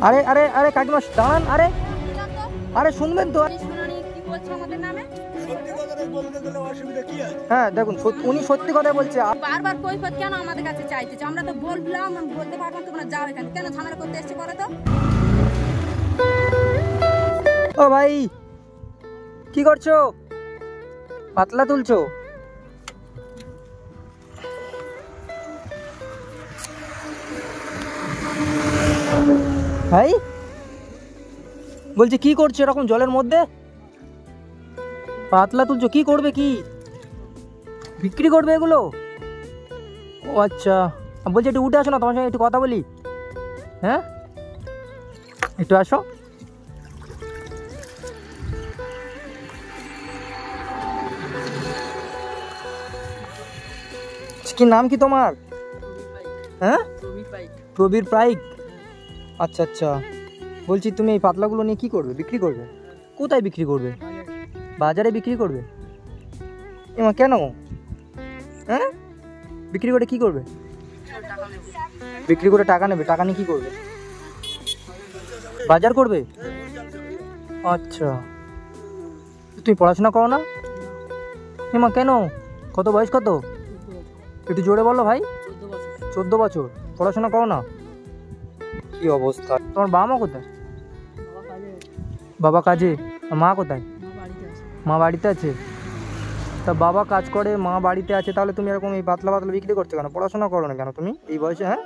আরে আরে আরে কাকিমা দাঁড়ান। আরে আরে শুনবেন তো। হ্যাঁ দেখুন উনি সত্যি কথা বলছে। বারবার কৈফিয়ত কেন আমাদের কাছে চাইতেছে? আমরা তো বললাম, বলতে পারলাম তোমরা যাও এখানে, কেন ঝামেলা করতে এসেছে করে তো? ও ভাই কি করছো? পাতলা তুলছো? ভাই বলছি কি করছো এরকম জলের মধ্যে? পাতলা তুলছো, কি করবে? কি বিক্রি করবে এগুলো? ও আচ্ছা, বলছি একটু উঠে আসো না, তোমার সঙ্গে একটু কথা বলি। হ্যাঁ একটু আসো। কি নাম কি তোমার? হ্যাঁ প্রবীর পাইক। আচ্ছা আচ্ছা, বলছি তুমি এই পাতলাগুলো নিয়ে কি করবে? বিক্রি করবে? কোথায় বিক্রি করবে? বাজারে বিক্রি করবে? এমা কেন? হ্যাঁ বিক্রি করে কি করবে? বিক্রি করে টাকা নেবে? টাকা নিয়ে কি করবে? বাজার করবে? আচ্ছা, তুমি পড়াশোনা করো না? এমা কেন? কত বয়স কত? একটু জোরে বলো ভাই। 14 বছর। পড়াশোনা করো না? কি অবস্থা। তোমার বাবা মা কোথায়? বাবা কাজে, মা কোথায়? মা বাড়িতে আছে। তা বাবা কাজ করে, মা বাড়িতে আছে, তাহলে তুমি এরকম এই পাতলা পাতলা বিক্রি করছো কেন? পড়াশোনা করো না কেন তুমি এই বয়সে? হ্যাঁ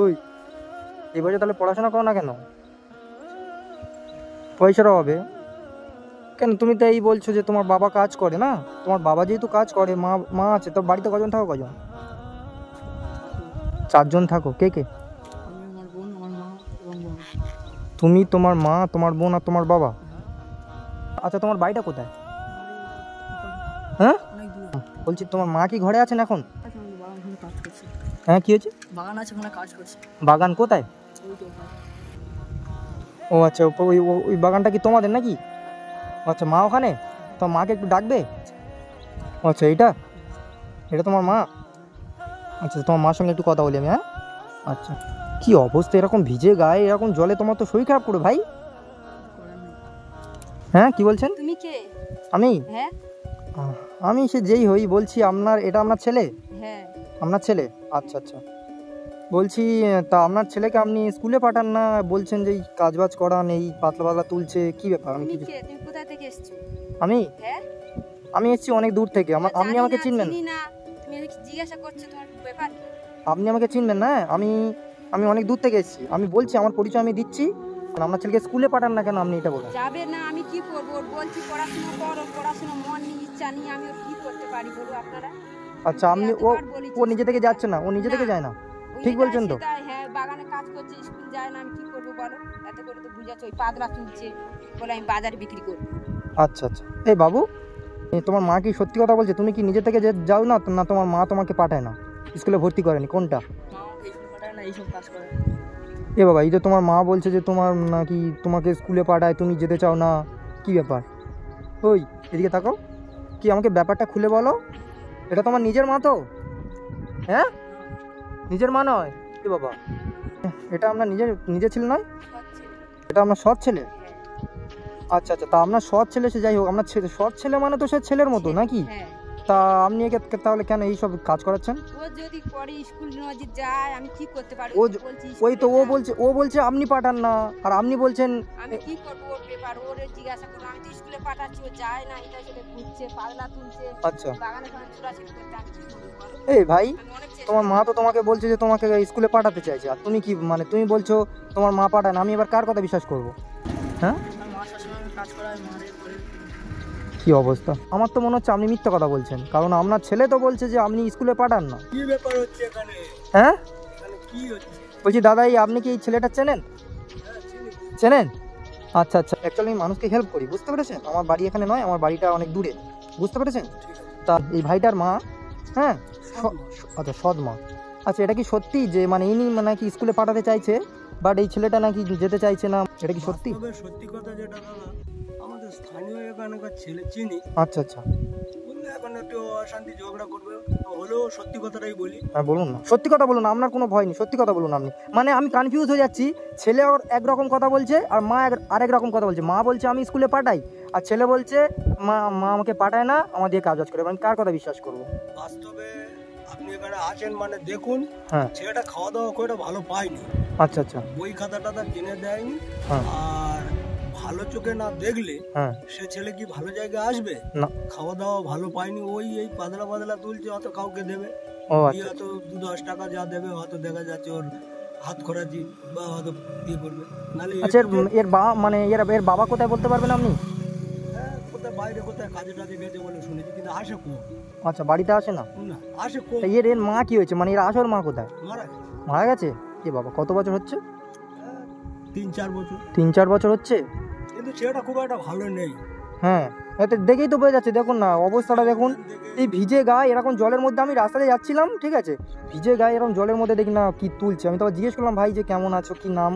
ওই এই বয়সে তাহলে পড়াশোনা করো না কেন? পয়সার অভাবে? কেন তুমি তো এই বলছো যে তোমার বাবা কাজ করে না? তোমার বাবা যেহেতু কাজ করে, মা আছে, তো বাড়িতে কজন থাকো? কজন? 4 জন থাকো। কে কে? তুমি, তোমার মা, তোমার বোন আর তোমার বাবা। আচ্ছা তোমার বাড়িটা কোথায়? হ্যাঁ বলছি তোমার মা কি ঘরে আছেন এখন? হ্যাঁ কি হয়েছে? বাগান আছে ওখানে কাজ করছে। বাগান কোথায়? ও আচ্ছা, ওই বাগানটা কি তোমাদের নাকি? আচ্ছা মা ওখানে, তো মাকে একটু ডাকবে। আচ্ছা এটা তোমার মা? আচ্ছা তোমার মার সঙ্গে একটু কথা বলি আমি। হ্যাঁ আচ্ছা, কি অবস্থা এরকম ভিজে গায়ে এরকম জলে, তোমার তো শরীর খারাপ করে ভাই। হ্যাঁ কি বলছেন? তুমি কে? আমি? হ্যাঁ আমি সে যেই হই, বলছি এটা আপনার ছেলে? হ্যাঁ আপনার ছেলে? আচ্ছা আচ্ছা, বলছি তা আপনার ছেলেকে আপনি স্কুলে পাঠান না? বলছেন যে এই কাজবাজ করান, এই পাতলা পাতলা তুলছে, কি ব্যাপার? আমি কি? তুমি কোথা থেকে এসেছো? আমি? হ্যাঁ আমি এসেছি অনেক দূর থেকে। আপনি আমাকে চিনবেন? তুমি জিজ্ঞাসা করছো তোমার ব্যাপার। আপনি আমাকে চিনবেন না? আমি অনেক দূর থেকে এসেছি। আমি বলছি আমার পরিচয় আমি দিচ্ছি। আপনার ছেলেকে স্কুলে পাঠান না কেন আপনি, এটা বলুন। যাবে না, আমি কি করব? ওর বলছি পড়াশোনা করো, পড়াশোনা মন নিয়ে ইচ্ছা নিয়ে আমি কি করতে পারি বলো আপনারা? আচ্ছা আপনি ও নিজে থেকে যাচ্ছে না? ও নিজে থেকে যায় না? ঠিক বলছেন তো? হ্যাঁ বাগানে কাজ করছে, স্কুল যায় না, আমি কি করব বলো? এত করে তো বুঝাচ্ছ, ওই পাতলা তুলছে বলে আমি বাজারে বিক্রি করব। আচ্ছা আচ্ছা, এই বাবু তোমার মা কি সত্যি কথা বলছে? তুমি কি নিজে থেকে যাও না? না তোমার মা তোমাকে পাঠায় না, স্কুলে ভর্তি করেনি? কোনটা? এ বাবা, এই তো তোমার মা বলছে যে তোমার নাকি তোমাকে স্কুলে পাঠায়, তুমি যেতে চাও না, কি ব্যাপার? ওই এদিকে তাকো, কি আমাকে ব্যাপারটা খুলে বলো। এটা তোমার নিজের মা তো? হ্যাঁ নিজের মা নয়? এ বাবা, এটা আপনার নিজের ছেলে নয়? এটা আপনার সৎ ছেলে? আচ্ছা আচ্ছা, তা আপনার সৎ ছেলে সে যাই হোক, আপনার সৎ ছেলে মানে তো সে ছেলের মতো নাকি? তা আপনি একে তাহলে কেন এইসব কাজ করাচ্ছেন? ও যদি পরে স্কুল নজির যায় আমি কি করতে পারি? ওই তো ও বলছে আপনি পাঠান না, আর আপনি বলছেন আমি কি করব? ওর ব্যাপার, ওর জিজ্ঞাসা করব। আমি তো স্কুলে পাঠাচ্ছি, ও যায় না, এটা সেটা ঘুরছে, পাগলা তুলছে, আচ্ছা বাগানে ওখানে ছোটাছুটি করতে, আমি কি করব? এই ভাই, তোমার মা তো তোমাকে বলছে যে তোমাকে স্কুলে পাঠাতে চাইছে, আর তুমি কি মানে তুমি বলছো তোমার মা পাঠায় না? আমি এবার কার কথা বিশ্বাস করব? হ্যাঁ কি অবস্থা, আমার তো মনে হচ্ছে আপনি মিথ্যা কথা বলছেন, কারণ আপনার ছেলে তো বলছে যে আপনি স্কুলে পাঠান না। কি ব্যাপার হচ্ছে এখানে? হ্যাঁ এখানে কি হচ্ছে? বলছি দাদা, এই আপনি কি এই ছেলেটা চেনেন? চেনেন? আচ্ছা আচ্ছা, অ্যাকচুয়ালি আমি মানুষকে হেল্প করি, বুঝতে পেরেছেন? আমার বাড়ি এখানে নয়, আমার বাড়িটা অনেক দূরে, বুঝতে পেরেছেন? তা এই ভাইটার মা, হ্যাঁ আচ্ছা সৎ মা। আচ্ছা এটা কি সত্যি যে মানে ইনি নাকি স্কুলে পাঠাতে চাইছে, বাট এই ছেলেটা নাকি যেতে চাইছে না? এটা কি সত্যি? সত্যি কথা যেটা দাদা, আমাদের স্থানীয় এখানকার ছেলে চিনি। আচ্ছা আচ্ছা, বললে এখন একটু অশান্তি ঝগড়া করবে, হলেও সত্যি কথাটাই বলি। হ্যাঁ বলুন না, সত্যি কথা বলুন, আপনার কোনো ভয় নেই, সত্যি কথা বলুন আপনি। মানে আমি কনফিউজ হয়ে যাচ্ছি, ছেলে একরকম কথা বলছে আর মা আরেক রকম কথা বলছে। মা বলছে আমি স্কুলে পাঠাই, আর ছেলে বলছে মা আমাকে পাঠায় না, আমার দিয়ে কাজ করে। আমি কার কথা বিশ্বাস করবো? বাস্তবে আপনি এখানে আছেন মানে দেখুন, হ্যাঁ ছেলেটা খাওয়া দাওয়া করে ভালো পায়নি, আচ্ছা আচ্ছা বই খাতাটা তার কিনে দেয়নি। হ্যাঁ আর ভালো চোখে না দেখলে হ্যাঁ সে ছেলে কি ভালো জায়গায় আসবে? না। খাওয়া দাওয়া ভালো পায়নি, ওই এই পাতলা পাতলা তুলছে, হয়তো কাউকে দেবে, ও দিয়ে আচ্ছা হয়তো 2-10 টাকা যা দেবে, হয়তো দেখা যাচ্ছে ওর হাত খরচি বা হয়তো ইয়ে করবে, নাহলে আচ্ছা। এর বাবা মানে এর বাবা কোথায় বলতে পারবেন আপনি? হ্যাঁ, কোথায় বাইরে কোথায় কাজে টাজে গেছে বলে শুনেছি, কিন্তু আসে কম। আচ্ছা, বাড়িতে আসে না? না, আসে কম। তা এর মা কি হয়েছে, মানে এর আসল মা কোথায়? মারা গেছে। মারা গেছে? কি বাবা, কত বছর হচ্ছে? 3-4 বছর। 3-4 বছর হচ্ছে? কিন্তু ছেলেটা খুব একটা ভালো নেই। হ্যাঁ, এতে দেখেই তো বোঝা যাচ্ছে। দেখুন না অবস্থাটা দেখুন, এই ভিজে গায়ে এরকম জলের মধ্যে আমি রাস্তাতে যাচ্ছিলাম, ঠিক আছে, ভিজে গায়ে এরকম জলের মধ্যে দেখি না কি তুলছে। আমি তো জিজ্ঞেস করলাম ভাই যে কেমন আছো, কি নাম,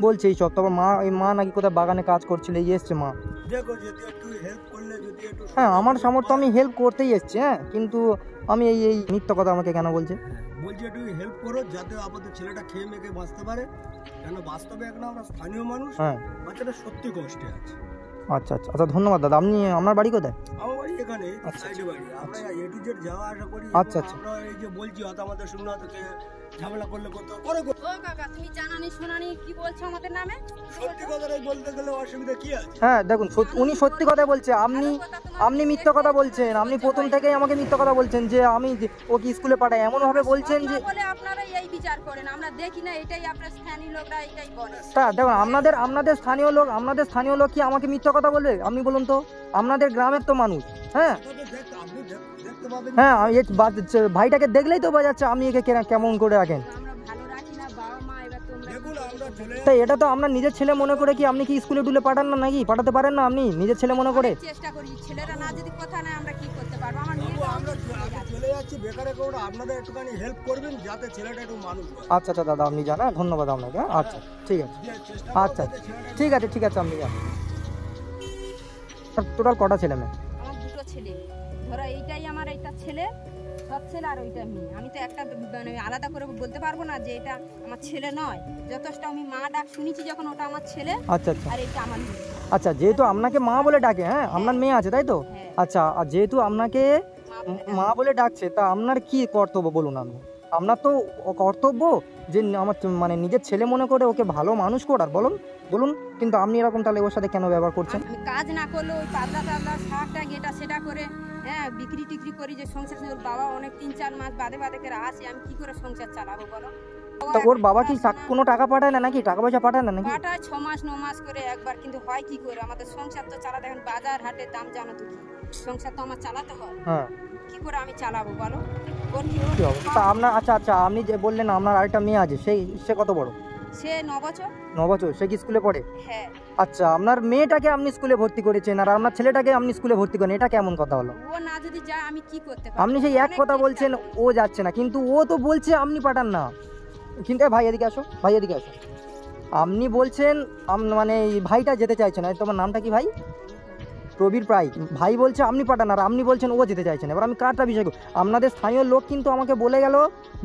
বলছে এই সব। তারপর মা নাকি কোথায় বাগানে কাজ করছিল, এই এসছে মা। দেখো যদি একটু হেল্প করলে, যদি একটু হ্যাঁ আমার সামর্থ্য, আমি হেল্প করতেই এসছি। হ্যাঁ, কিন্তু আমি এই মিথ্যা কথা আমাকে কেন বলছে? বলছি একটু হেল্প করো, যাতে আপাতত ছেলেটা খেয়ে মেখে বাঁচতে পারে। কেন বাস্তবে এখন আমরা স্থানীয় মানুষ, হ্যাঁ বাচ্চাটা সত্যি কষ্টে আছে। আচ্ছা আচ্ছা আচ্ছা, ধন্যবাদ দাদা। আপনি, আপনার বাড়ি কোথায়? আমার বাড়ি এখানে আচ্ছা, সাইডে বাড়ি, আমরা এ টু জেড যাওয়া আসা করি। আচ্ছা, এবং আচ্ছা। আমরা এই যে বলছি হয়তো আমাদের শুনে হয়তো ঝামেলা করলে করতে করে। ও কাকা, তুমি জানানি শোনানি কি বলছো আমাদের নামে? সত্যি কথাটাই বলতে গেলে অসুবিধা কি আছে? হ্যাঁ দেখুন, উনি সত্যি কথা বলছে, আপনি মিথ্যা কথা বলছেন। আপনি প্রথম থেকেই আমাকে মিথ্যা কথা বলছেন যে আমি ওকে স্কুলে পাঠাই, এমনভাবে বলছেন যে। বলে আপনারা এই বিচার করেন, আমরা দেখি না, এটাই আপনার স্থানীয় লোকরা এটাই বলে। তা দেখুন, আপনাদের স্থানীয় লোক কি আমাকে মিথ্যা কথা বলবে? আপনি বলুন তো, আপনাদের গ্রামের তো মানুষ। হ্যাঁ আপনি দেখতে পাবেন। হ্যাঁ, ভাইটাকে দেখলেই তো বোঝা যাচ্ছে আপনি একে কেমন করে রাখেন। আমরা ভালো রাখি না বাবা মা, এবার তোমরা দেখুন আমরা চলে তাই এটা তো আপনার নিজের ছেলে মনে করে কি আপনি কি স্কুলে টুলে পাঠান না, নাকি পাঠাতে পারেন না আপনি নিজের ছেলে মনে করে? চেষ্টা করি, ছেলেরা না যদি কথা নেয় আমরা কি করতে পারবো? আমার যাবো, আমরা চলে যাচ্ছি বেকারে করে। আপনাদের একটুখানি হেল্প করবেন যাতে ছেলেটা একটু মানুষ হয়। আচ্ছা আচ্ছা দাদা, আপনি জানা, ধন্যবাদ আপনাকে। হ্যাঁ আচ্ছা ঠিক আছে, চেষ্টা আচ্ছা ঠিক আছে ঠিক আছে, আপনি যান। টোটাল কটা ছেলে মেয়ে? আমার দুটো ছেলে, ধরো এইটাই আমার একটা ছেলে, সব ছেলে, আর ওইটা মেয়ে। আমি তো একটা মানে আলাদা করে বলতে পারবো না যে এটা আমার ছেলে নয়। যথেষ্ট আমি মা ডাক শুনেছি যখন, ওটা আমার ছেলে, আচ্ছা আচ্ছা আর এটা আমার মেয়ে। আচ্ছা, যেহেতু আপনাকে মা বলে ডাকে, হ্যাঁ আপনার মেয়ে আছে তাই তো? হ্যাঁ। আচ্ছা, আর যেহেতু আপনাকে মা বলে ডাকছে, তা আপনার কি কর্তব্য বলুন আপনি? আপনার তো কর্তব্য যে আমার মানে নিজের ছেলে মনে করে ওকে ভালো মানুষ করার, বলুন বলুন। কিন্তু আপনি এরকম তাহলে ওর সাথে কেন ব্যবহার করছেন? আমি কাজ না করলে ওই পাতলা শাকটা এটা সেটা করে, হ্যাঁ বিক্রি টিক্রি করি যে সংসার। ওর বাবা অনেক 3-4 মাস বাদে করে আসে, আমি কি করে সংসার চালাবো বলো? তা ওর বাবা কি কোনো টাকা পাঠায় না, নাকি টাকা পয়সা পাঠায় না নাকি? পাঠায় 6 মাস 9 মাস করে একবার, কিন্তু হয় কি করে? আমাদের সংসার তো চালাতে, এখন বাজার হাটের দাম জানো তো কি, সংসার তো আমার চালাতে হয়। হ্যাঁ, কি করে আমি চালাবো বলো? ওর কি কি হবে? তা আপনার, আচ্ছা আচ্ছা, আপনি যে বললেন আপনার আরেকটা মেয়ে আছে, সে কত বড়? সে 9 বছর। 9 বছর? সে কি স্কুলে পড়ে? হ্যাঁ। আচ্ছা, আপনার মেয়েটাকে আপনি স্কুলে ভর্তি করেছেন আর আপনার ছেলেটাকে আপনি স্কুলে ভর্তি করেন, এটা কেমন কথা হলো? ও না যদি যায় আমি কি করতে পারি? আপনি সেই এক কথা বলছেন ও যাচ্ছে না, কিন্তু ও তো বলছে আপনি পাঠান না। কিন্তু ভাই এদিকে আসো, ভাই এদিকে আসো। আপনি বলছেন মানে এই ভাইটা যেতে চাইছে না। তোমার নামটা কি ভাই? প্রবীর প্রায়। ভাই বলছে আপনি পাঠান, আর আপনি বলছেন ও যেতে চাইছেন। এবার আমি কারটা বিষয় করব? আপনাদের স্থানীয় লোক কিন্তু আমাকে বলে গেল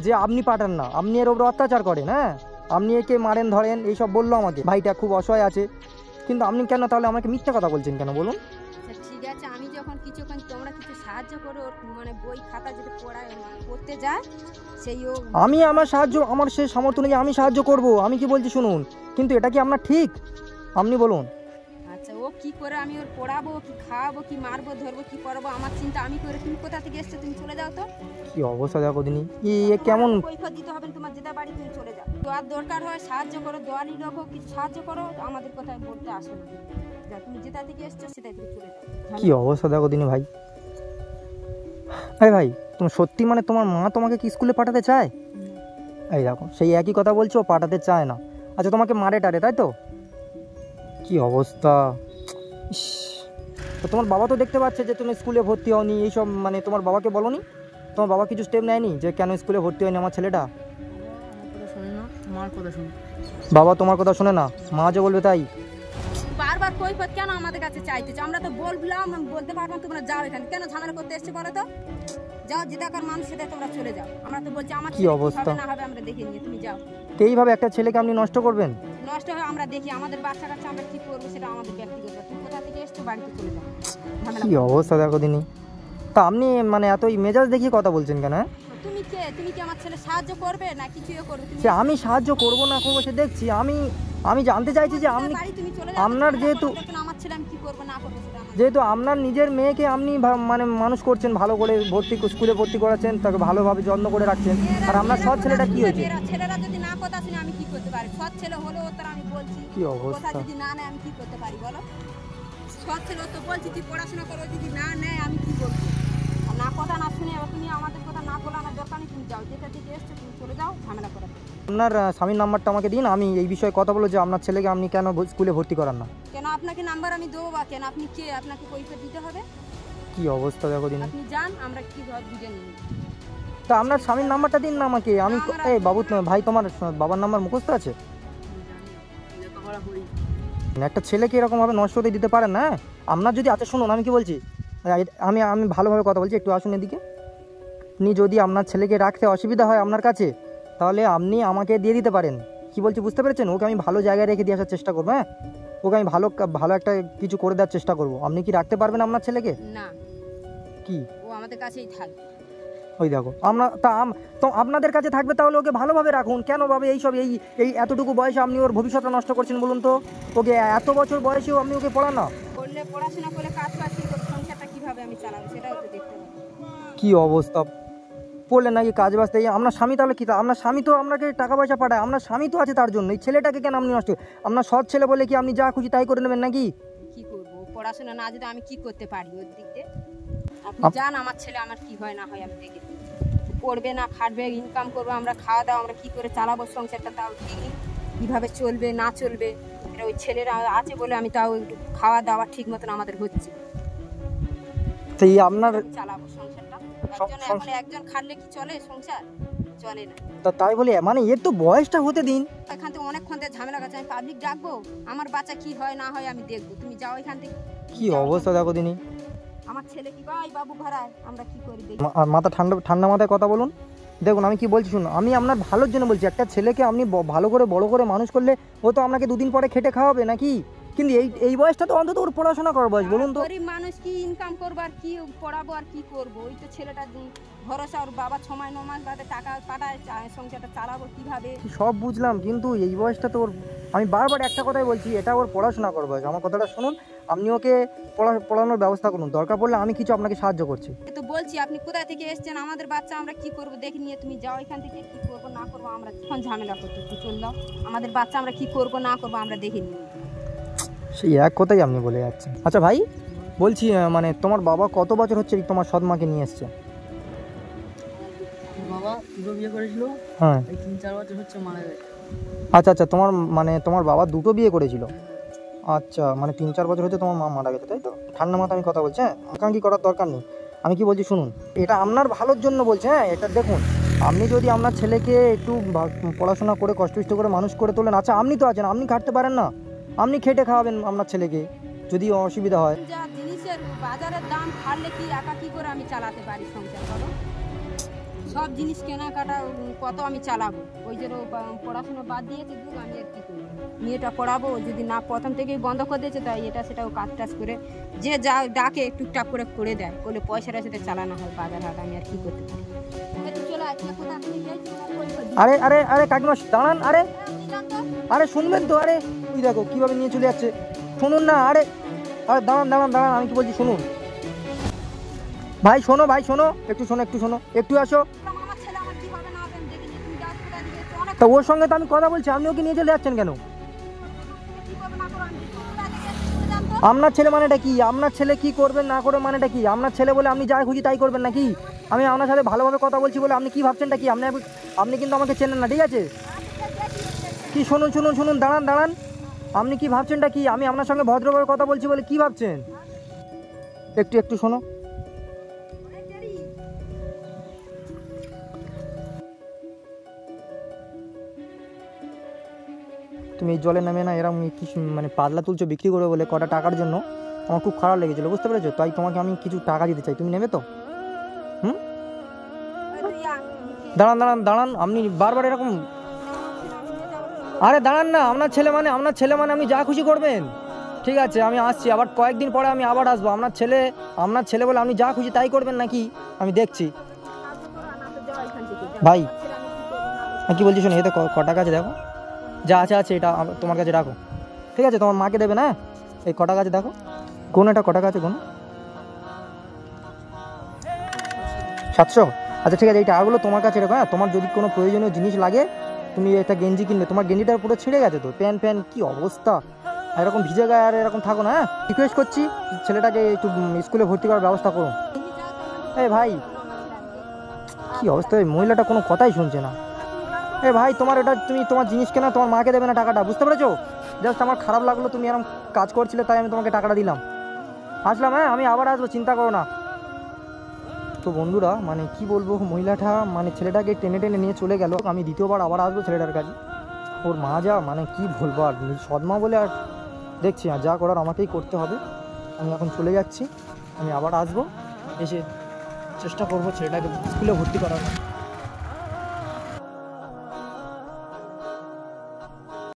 যে আপনি পাঠান না, আপনি এর ওপর অত্যাচার করেন। হ্যাঁ, আপনি একে মারেন ধরেন এইসব বললো আমাকে। ভাইটা খুব অসহায় আছে, কিন্তু আপনি কেন তাহলে আমাকে মিথ্যা কথা বলছেন কেন বলুন? আচ্ছা ঠিক আছে, আমি যখন কিছুক্ষণ তোমরা কিছু সাহায্য করো, ওর মানে বই খাতা যেটা পড়তে যায় সেই ও। আমি আমার সে সামর্থ্য নেই, আমি সাহায্য করব। আমি কি বলছি শুনুন, কিন্তু এটা কি আপনার ঠিক? আপনি বলুন। আচ্ছা, ও কি করে আমি ওর পড়াবো, কি খাওয়াবো, কি মারবো ধরবো, কি করবো আমার চিন্তা আমি করে। তুমি কোথা থেকে এসছো? তুমি চলে যাও তো। কি অবস্থা দেখো দিনই, কেমন কৈফিয়ত দিতে হবে না, তোমার যেটা বাড়ি তুমি চলে যাও। দোয়ার দরকার হয় সাহায্য করো, দোয়ালি লোক হোক কিছু সাহায্য করো, আমাদের কথায় বলতে আসো না। যা তুমি যেটা থেকে এসছো সেটাই থেকে চলে যাও। কি অবস্থা দেখো দিনই ভাই। আরে ভাই, তুমি সত্যি মানে তোমার মা তোমাকে কি স্কুলে পাঠাতে চায়? এই দেখো, সেই একই কথা বলছো, ও পাঠাতে চায় না। আচ্ছা, তোমাকে মারে টারে তাই তো? কি অবস্থা। ইস, তো তোমার বাবা তো দেখতে পাচ্ছে যে তুমি স্কুলে ভর্তি হওনি, এইসব মানে তোমার বাবাকে বলোনি? তোমার বাবা কিছু স্টেপ নেয়নি যে কেন স্কুলে ভর্তি হয়নি আমার ছেলেটা? শোনে না, মার কথা শোনে। বাবা তোমার কথা শোনে না, মা যে বলবে তাই? বারবার বারবার কৈফত কেন আমাদের কাছে চাইতেছো? আমরা তো বললাম, বলতে পারবো তোমরা যাও এখানে, কেন ঝামেলা করতে এসছো বলো তো? যাও, যে দেখার মানুষ সেটা তোমরা চলে যাও। আমরা তো বলছি আমার কি ছেলে কি অবস্থা? হবে না হবে আমরা দেখে নিয়ে, তুমি যাও। তো এইভাবে একটা ছেলেকে আপনি নষ্ট করবেন? নষ্ট হয় আমরা দেখি, আমাদের বাচ্চা কাচ্চা আমরা কি করবো সেটা আমাদের ব্যক্তিগত ব্যাপার। তুমি কোথা থেকে এসছো, বাড়িতে চলে যাও। ঝামেলা কি করো না। অবস্থা দেখো দিনই। তা আপনি মানে এতই মেজাজ দেখিয়ে কথা বলছেন কেন? হ্যাঁ, তুমি কে? তুমি কি আমার ছেলে সাহায্য করবে না কিছুই করবে? তুমি সে আমি সাহায্য করব না করবো সে দেখছি। আমি জানতে চাইছি যে আপনি বাড়ি তুমি চলে আপনার যাও, যেহেতু দেখুন আমার ছেলে আমি কি করবো না করবো সেটা আমার। যেহেতু আপনার নিজের মেয়েকে আপনি মানে মানুষ করছেন, ভালো করে স্কুলে ভর্তি করাচ্ছেন, তাকে ভালোভাবে যত্ন করে রাখছেন, আর আপনার সৎ ছেলেটা কি হয়েছে? ছেলেরা যদি না কথা শুনে আমি কি করতে পারি? সৎ ছেলে হলেও তার আমি বলছি কি অবস্থা। কথা যদি না নেয় আমি কি করতে পারি বলো? সৎ ছেলে তো বলছি তুই পড়াশোনা করো, যদি না নেয় আমি কি করবো? আর না কথা না শুনে এবার তুমি আমাদের কথা না বলে আমার দরকার নেই, তুমি যাও, যেটা থেকে এসছো তুমি চলে যাও, ঝামেলা করো। আপনার স্বামীর নাম্বারটা আমাকে দিন, আমি এই বিষয়ে কথা বলবো যে আপনার ছেলেকে আপনি কেন স্কুলে ভর্তি করান না। কেন আপনাকে নাম্বার আমি দেবো বা কেন? আপনি কে? আপনাকে কৈফিয়ত দিতে হবে? কি অবস্থা দেখো দিন। আপনি যান, আমরা কি বুঝে নিই। তা আপনার স্বামীর নাম্বারটা দিন না আমাকে। আমি এই বাবু ভাই, তোমার বাবার নাম্বার মুখস্থ আছে? একটা ছেলেকে এরকমভাবে নষ্ট হতে দিতে পারেন না। আপনার যদি আচ্ছা শুনুন, আমি কি বলছি, আমি আমি ভালোভাবে কথা বলছি, একটু আসুন এদিকে। আপনি যদি আপনার ছেলেকে রাখতে অসুবিধা হয় আপনার কাছে, তাহলে আপনি আমাকে দিয়ে দিতে পারেন। কি বলছি বুঝতে পেরেছেন? ওকে আমি ভালো জায়গায় রেখে দিয়ে আসার চেষ্টা করবো। হ্যাঁ, ওকে আমি ভালো একটা কিছু করে দেওয়ার চেষ্টা করবো। আপনি কি রাখতে পারবেন আপনার ছেলেকে? না, কি ও আমাদের কাছেই থাকবে। ওই দেখো তো আপনাদের কাছে থাকবে, তাহলে ওকে ভালোভাবে রাখুন। কেন ভাবে এইসব এই এতটুকু বয়সে আপনি ওর ভবিষ্যৎটা নষ্ট করছেন বলুন তো? ওকে এত বছর বয়সেও আপনি ওকে পড়ান না? করলে পড়াশোনা করে কাজ কি করবো, সংসারটা কিভাবে আমি চালাবো সেটাও তো দেখতে হবে। কি অবস্থা, পড়লেন নাকি কাজ বাজতে? আপনার স্বামী তাহলে কি? আপনার স্বামী তো আপনাকে টাকা পয়সা পাঠায়, আপনার স্বামী তো আছে তার জন্য। এই ছেলেটাকে কেন আপনি নষ্ট? আপনার সৎ ছেলে বলে কি আপনি যা খুশি তাই করে নেবেন নাকি? কি করবো, পড়াশোনা না যদি আমি কি করতে পারি ওর দিক দিয়ে? আপনি জান আমার ছেলে আমার কি হয় না হয় আমি দেখে দিই। পড়বে না, খাটবে, ইনকাম করবো, আমরা খাওয়া দাওয়া আমরা কি করে চালাবো সংসারটা তাও ঠিক নেই। কীভাবে চলবে না চলবে এটা ওই ছেলেরা আছে বলে আমি তাও একটু খাওয়া দাওয়া ঠিক মতন আমাদের হচ্ছে। সেই আপনার চালাবো সংসারটা। একজন খাটলে কি চলে সংসার? চলে না। তাই বলে মানে এর তো বয়সটা হতে দিন। এখান থেকে অনেকক্ষণ থেকে ঝামেলা করছে, আমি পাবলিক ডাকবো? আমার বাচ্চা কি হয় না হয় আমি দেখবো, তুমি যাও এখান থেকে। কি অবস্থা দেখো দিনি। আমার ছেলে কি ভাই বাবু ঘরায়, আমরা কি করি দেখি। মাথা ঠান্ডা মাথায় কথা বলুন। দেখুন আমি কি বলছি শুনুন, আমি আপনার ভালোর জন্য বলছি। একটা ছেলেকে আপনি ভালো করে বড় করে মানুষ করলে ও তো আপনাকে দুদিন পরে খেটে খাওয়াবে নাকি? কিন্তু এই বয়সটা তো অন্তত ওর পড়াশোনা করার বয়স বলুন তো। গরিব মানুষ কি ইনকাম করবো আর কি পড়াবো আর কি করবো? ওই তো ছেলেটা ভরসা, ওর বাবা 6 মাস বাদে টাকা পাঠায়, সংসারটা চালাবো কিভাবে? সব বুঝলাম, কিন্তু এই বয়সটা তো ওর, আমি বারবার একটা কথাই বলছি, এটা ওর পড়াশোনা করার বয়স। আমার কথাটা শুনুন, আপনি ওকে পড়ানোর ব্যবস্থা করুন। দরকার পড়লে আমি কিছু আপনাকে সাহায্য করছি। তো বলছি আপনি কোথায় থেকে এসেছেন, আমাদের বাচ্চা আমরা কি করবো দেখে নিয়ে তুমি যাও এখান থেকে। কি করবো না করবো আমরা তখন ঝামেলা করতে একটু চল দাও। আমাদের বাচ্চা আমরা কি করবো না করবো আমরা দেখে নিই। সেই এক কথাই আপনি বলে যাচ্ছেন। আচ্ছা ভাই বলছি, মানে তোমার বাবা কত বছর হচ্ছে তোমার সৎমাকে নিয়ে এসছে? বাবা দুটো বিয়ে করেছিল, হ্যাঁ। এই 3-4 বছর হচ্ছে মারা গেছে। আচ্ছা, তোমার বাবা দুটো বিয়ে করেছিল। আচ্ছা, মানে 3-4 বছর হচ্ছে তোমার মা মারা গেছে, তাই তো? ঠান্ডা মাথা আমি কথা বলছি। হ্যাঁ, আকাঙ্ক্ষী করার দরকার নেই। আমি কি বলছি শুনুন, এটা আপনার ভালোর জন্য বলছি। হ্যাঁ, এটা দেখুন, আপনি যদি আপনার ছেলেকে একটু পড়াশোনা করে কষ্ট করে মানুষ করে তোলেন, আচ্ছা আপনি তো আছেন, আপনি খাটতে পারেন না, আপনি খেটে খাওয়াবেন আপনার ছেলেকে যদি অসুবিধা হয়। যা জিনিসের বাজারের দাম ছাড়লে কি একা কি করে আমি চালাতে পারি সংসার বলো? সব জিনিস কেনাকাটা কত আমি চালাবো? ওই যে পড়াশোনা বাদ দিয়েছে দূর, আমি আর কি করবো? মেয়েটা পড়াবো, যদি না প্রথম থেকেই বন্ধ করে দিয়েছে তাই এটা সেটাও কাজ টাজ করে যে যা ডাকে টুকটাক করে দেয়, করলে পয়সাটা সেটা চালানো হয় বাজার হাট। আমি আর কি করতে পারি? চলে আসছে কোথা থেকে? আরে কাকিমা দাঁড়ান। আরে শুনবেন তো? আরে তুই দেখো কিভাবে নিয়ে চলে যাচ্ছে। শুনুন না। আরে দাঁড়ান, আমি কি বলছি শুনুন। ভাই শোনো, একটু আসো। আমার ছেলে আমার কি হবে না হবে আমি দেখে নিই, তুমি যাও কোথা থেকে এসছো? অনেক তা ওর সঙ্গে তো আমি কথা বলছি, আপনি ওকে নিয়ে চলে যাচ্ছেন কেন? কি করবে না করবে আমি দেখি। কোথা থেকে এসছো তুমি জানো তো? আপনার ছেলে মানেটা কি? আপনার ছেলে কি করবেন না করবে মানেটা কি? আপনার ছেলে বলে আপনি যা খুশি তাই করবেন নাকি? আমি আপনার সাথে ভালোভাবে কথা বলছি বলে আপনি কি ভাবছেনটা কি? আপনি কিন্তু আমাকে চেনেন না, ঠিক আছে? কি শুনুন, দাঁড়ান। আপনি কি ভাবছেনটা কি? আমি আপনার সঙ্গে ভদ্রভাবে কথা বলছি বলে কি ভাবছেন? একটু শোনো। তুমি এই জলে নামে না এরকম কিছু মানে পাতলা তুলছো বিক্রি করবে বলে কটা টাকার জন্য আমার খুব খারাপ লেগেছিলো, বুঝতে পেরেছো? তাই তোমাকে আমি কিছু টাকা দিতে চাই, তুমি নেবে তো? হুম, দাঁড়ান দাঁড়ান দাঁড়ান, আপনি বারবার এরকম, আরে দাঁড়ান না, আপনার ছেলে মানে আপনি যা খুশি করবেন। ঠিক আছে, আমি আসছি, আবার কয়েকদিন পরে আমি আবার আসবো। আপনার ছেলে বলে আপনি যা খুশি তাই করবেন নাকি? আমি দেখছি। ভাই কি বলছি শোনো, এতে ক টাকা আছে দেখো, যা আছে এটা তোমার কাছে রাখো, ঠিক আছে? তোমার মাকে দেবে না, এই ক টাকা আছে দেখো, কোন এটা ক টাকা আছে, কোন 700? আচ্ছা ঠিক আছে, এই টাকাগুলো তোমার কাছে রাখো। হ্যাঁ, তোমার যদি কোনো প্রয়োজনীয় জিনিস লাগে, তুমি একটা গেঞ্জি কিনবে, তোমার গেঞ্জিটা পুরো ছিঁড়ে গেছে তো, প্যান্ট কি অবস্থা, আর এরকম ভিজে গায়ে আর এরকম থাকো না। হ্যাঁ, রিকোয়েস্ট করছি ছেলেটাকে একটু স্কুলে ভর্তি করার ব্যবস্থা করুন। এই ভাই কি অবস্থা, এই মহিলাটা কোনো কথাই শুনছে না। এ ভাই, তোমার এটা তুমি তোমার জিনিস কেনা, তোমার মাকে দেবে না টাকাটা, বুঝতে পেরেছো? জাস্ট আমার খারাপ লাগলো, তুমি এরকম কাজ করছিলে তাই আমি তোমাকে টাকাটা দিলাম। আসলাম, হ্যাঁ আমি আবার আসবো, চিন্তা করো না। তো বন্ধুরা, মানে কি বলবো, মহিলাটা মানে ছেলেটাকে টেনে টেনে নিয়ে চলে গেল। আমি দ্বিতীয়বার আবার আসবো ছেলেটার কাছে। ওর মা যা মানে কি বলবো, আর সদমা বলে আর দেখছি, আর যা করার আমাকেই করতে হবে। আমি এখন চলে যাচ্ছি, আমি আবার আসবো, এসে চেষ্টা করবো ছেলেটাকে স্কুলে ভর্তি করার।